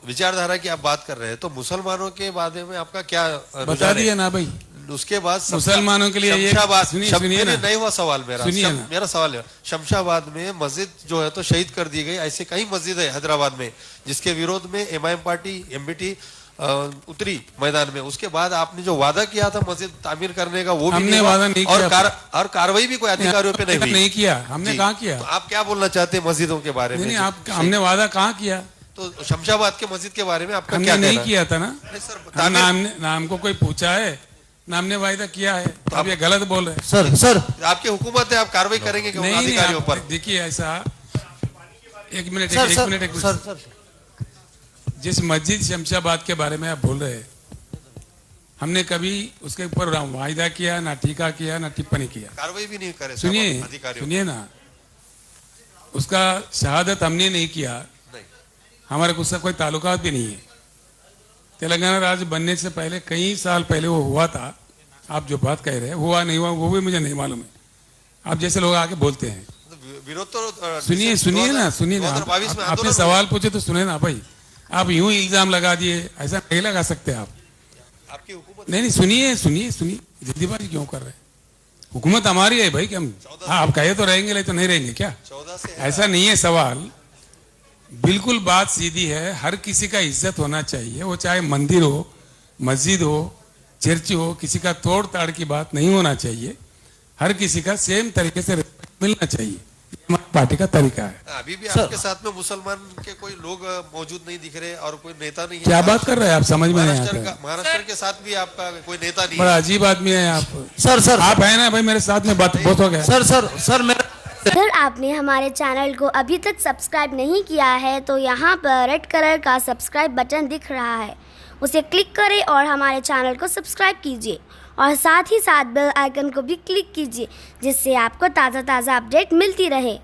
विचारधारा की आप बात कर रहे हैं, तो मुसलमानों के बारे में आपका क्या बता दिया ना भाई। उसके बाद मुसलमानों के लिए शमशाबाद, सुनिए ना, नहीं हुआ सवाल मेरा, मेरा सवाल है, शमशाबाद में मस्जिद जो है तो शहीद कर दी गई, ऐसे कई मस्जिद है हैदराबाद में जिसके विरोध में एमआईएम पार्टी एमबीटी उतरी मैदान में। उसके बाद आपने जो वादा किया था मस्जिद तामीर करने का वो भी हमने वादा नहीं किया और कार्रवाई भी कोई अधिकारियों पे नहीं हुई। नहीं किया हमने, कहाँ किया? तो आप क्या बोलना चाहते हैं मस्जिदों के बारे में? हमने वादा कहाँ किया? तो शमशाबाद के मस्जिद के बारे में आपका क्या नहीं किया था ना सर, ना हमको कोई पूछा है ना हमने वायदा किया है, तो आप ये गलत बोल रहे हैं। सर आपकी हुकूमत है, आप कार्रवाई करेंगे अधिकारियों पर? देखिए ऐसा, एक मिनट, जिस मस्जिद शमशाबाद के बारे में आप बोल रहे हैं, हमने कभी उसके ऊपर वायदा किया ना, टीका किया ना, टिप्पणी किया, कार्रवाई भी नहीं करे। सुनिए ना, उसका शहादत हमने नहीं किया, हमारे कुछ कोई ताल्लुकात भी नहीं है। तेलंगाना राज्य बनने से पहले कई साल पहले वो हुआ था। आप जो बात कह रहे हैं हुआ नहीं हुआ वो भी मुझे नहीं मालूम है, आप जैसे लोग आके बोलते हैं। विरोध तो सुनिए ना, आपने सवाल पूछे तो सुने ना भाई। आप यूं ही इल्जाम लगा दिए, ऐसा नहीं लगा सकते आप। आपकी हुकूमत नहीं, सुनिए, जल्दीबाजी क्यों कर रहे हैं? हुकूमत हमारी है भाई, कि हम आप कहे तो रहेंगे, नहीं तो नहीं रहेंगे क्या? ऐसा नहीं है सवाल, बिल्कुल बात सीधी है। हर किसी का इज्जत होना चाहिए, वो चाहे मंदिर हो, मस्जिद हो, चर्च हो, किसी का तोड़ ताड़ की बात नहीं होना चाहिए। हर किसी का सेम तरीके से मिलना चाहिए, हमारी पार्टी का तरीका है। अभी भी आपके साथ में मुसलमान के कोई लोग मौजूद नहीं दिख रहे और कोई नेता नहीं है। क्या बात कर रहे हैं आप? समझ में नहीं आता। महाराष्ट्र के साथ भी आपका कोई नेता नहीं है। बड़ा अजीब आदमी है आप। सर आप है ना भाई, मेरे साथ में बात बहुत हो गया। सर मेरा अगर आपने हमारे चैनल को अभी तक सब्सक्राइब नहीं किया है तो यहाँ पर रेड कलर का सब्सक्राइब बटन दिख रहा है, उसे क्लिक करें और हमारे चैनल को सब्सक्राइब कीजिए और साथ ही साथ बेल आइकन को भी क्लिक कीजिए, जिससे आपको ताज़ा अपडेट मिलती रहे।